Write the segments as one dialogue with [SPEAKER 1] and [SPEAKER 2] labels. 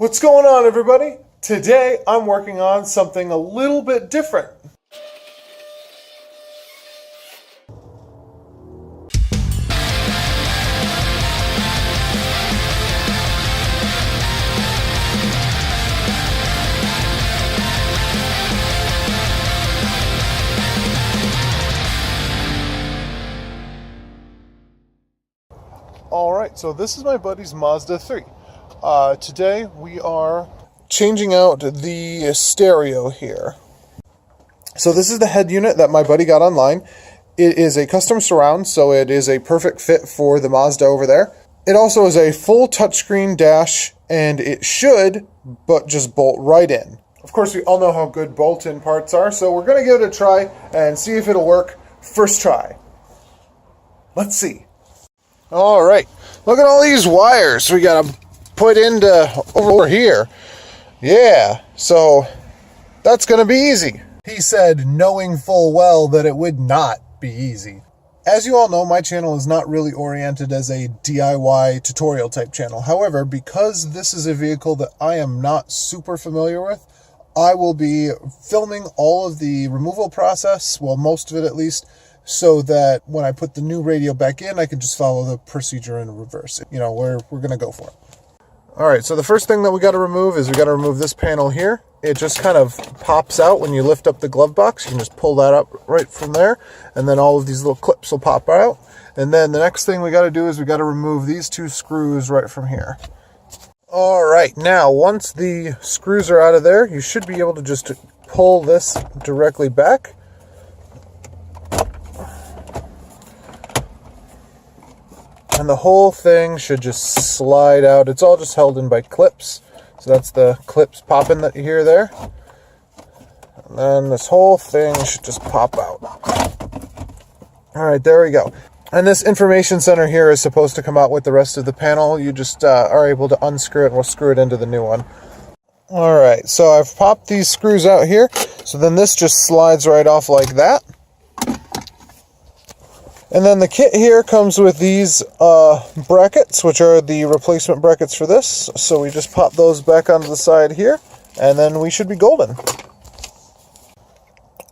[SPEAKER 1] What's going on, everybody? Today I'm working on something a little bit different. Alright, so this is my buddy's Mazda 3. Today we are changing out the stereo here. So this is the head unit that my buddy got online. It is a custom surround, so it is a perfect fit for the Mazda over there. It also is a full touchscreen dash, and it should, but just bolt right in. Of course, we all know how good bolt-in parts are, so we're going to give it a try and see if it'll work. First try. Let's see. Alright, look at all these wires we got to put into over here. Yeah, so that's going to be easy. He said, knowing full well that it would not be easy. As you all know, my channel is not really oriented as a DIY tutorial type channel. However, because this is a vehicle that I am not super familiar with, I will be filming all of the removal process, well, most of it at least, so that when I put the new radio back in, I can just follow the procedure in reverse. You know, we're going to go for it. Alright, so the first thing that we got to remove is we got to remove this panel here. It just kind of pops out when you lift up the glove box. You can just pull that up right from there, and then all of these little clips will pop out. And then the next thing we got to do is we got to remove these two screws right from here. Alright, now once the screws are out of there, you should be able to just pull this directly back. And the whole thing should just slide out. It's all just held in by clips. So that's the clips popping that you hear there. And then this whole thing should just pop out. Alright, there we go. And this information center here is supposed to come out with the rest of the panel. You just are able to unscrew it and we'll screw it into the new one. Alright, so I've popped these screws out here. So then this just slides right off like that. And then the kit here comes with these brackets, which are the replacement brackets for this. So we just pop those back onto the side here, and then we should be golden.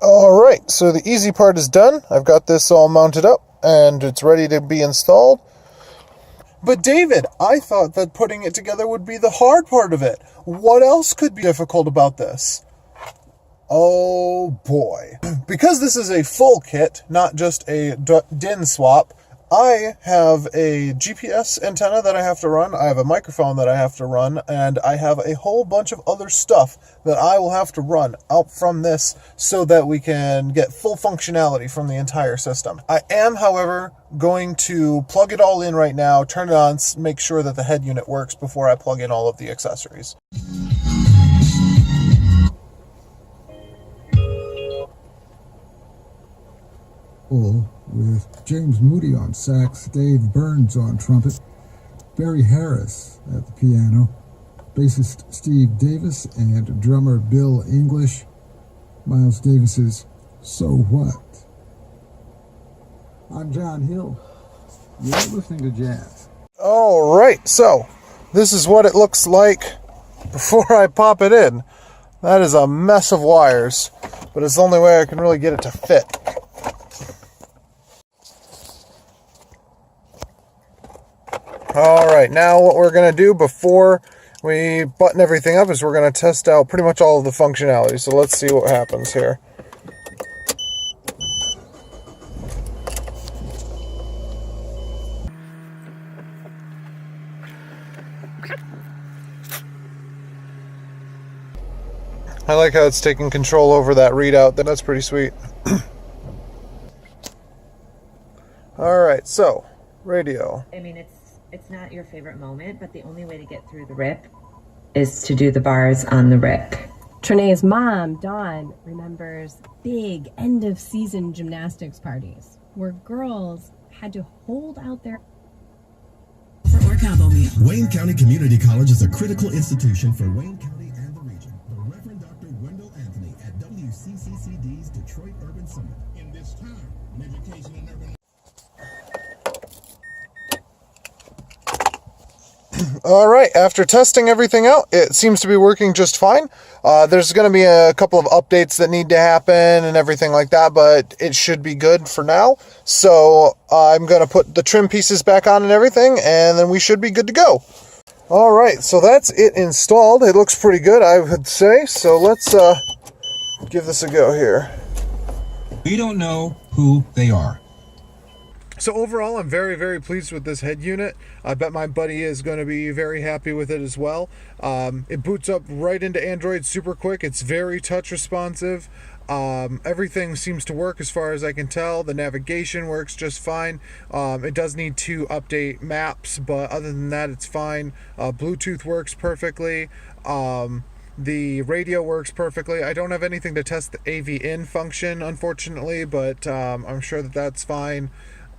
[SPEAKER 1] Alright, so the easy part is done. I've got this all mounted up, and it's ready to be installed. But David, I thought that putting it together would be the hard part of it. What else could be difficult about this? Oh boy. Because this is a full kit, not just a DIN swap, I have a GPS antenna that I have to run, I have a microphone that I have to run, and I have a whole bunch of other stuff that I will have to run out from this so that we can get full functionality from the entire system. I am, however, going to plug it all in right now, turn it on, make sure that the head unit works before I plug in all of the accessories.
[SPEAKER 2] With James Moody on sax, Dave Burns on trumpet, Barry Harris at the piano, bassist Steve Davis, and drummer Bill English. Miles Davis's So What? I'm John Hill. You're listening to jazz.
[SPEAKER 1] Alright, so this is what it looks like before I pop it in. That is a mess of wires, but it's the only way I can really get it to fit. Alright, now what we're going to do before we button everything up is we're going to test out pretty much all of the functionality. So let's see what happens here. I like how it's taking control over that readout. That's pretty sweet. Alright, so radio.
[SPEAKER 3] I mean, it's not your favorite moment, but the only way to get through the rip is to do the bars on the rip.
[SPEAKER 4] Trene's mom, Dawn, remembers big end-of-season gymnastics parties where girls had to hold out their
[SPEAKER 5] or combo meal. Wayne County Community College is a critical institution for Wayne County and the region. The Reverend Dr. Wendell Anthony at WCCCD's Detroit Urban Summit. In this time, an education in urban
[SPEAKER 1] All right, after testing everything out, it seems to be working just fine. There's going to be a couple of updates that need to happen and everything like that, but it should be good for now. So I'm going to put the trim pieces back on and everything, and then we should be good to go. All right, so that's it installed. It looks pretty good, I would say. So let's give this a go here.
[SPEAKER 5] We don't know who they are.
[SPEAKER 1] So overall, I'm very, very pleased with this head unit. I bet my buddy is going to be very happy with it as well. It boots up right into Android super quick. It's very touch responsive. Everything seems to work as far as I can tell. The navigation works just fine. It does need to update maps, but other than that, it's fine. Bluetooth works perfectly. The radio works perfectly. I don't have anything to test the AV in function, unfortunately, but I'm sure that that's fine.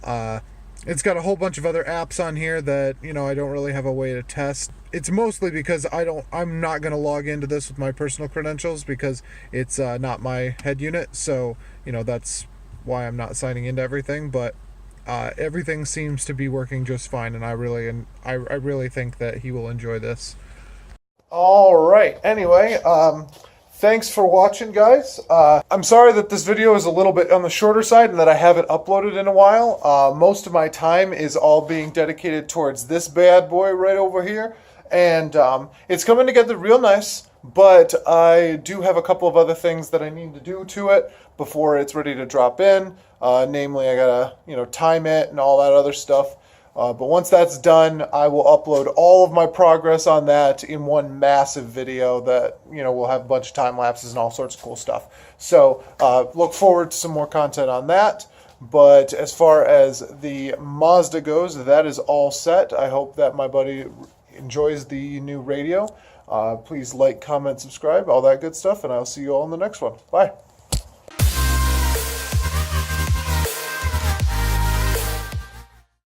[SPEAKER 1] It's got a whole bunch of other apps on here that, I don't really have a way to test. It's mostly because I'm not going to log into this with my personal credentials because it's not my head unit. So, that's why I'm not signing into everything, but everything seems to be working just fine. And I really think that he will enjoy this. All right. Anyway, thanks for watching, guys. I'm sorry that this video is a little bit on the shorter side and that I haven't uploaded in a while. Most of my time is all being dedicated towards this bad boy right over here. And it's coming together real nice, but I do have a couple of other things that I need to do to it before it's ready to drop in. Namely, I gotta, time it and all that other stuff. But once that's done, I will upload all of my progress on that in one massive video that, will have a bunch of time lapses and all sorts of cool stuff. So look forward to some more content on that. But as far as the Mazda goes, that is all set. I hope that my buddy enjoys the new radio. Please like, comment, subscribe, all that good stuff, and I'll see you all in the next one. Bye.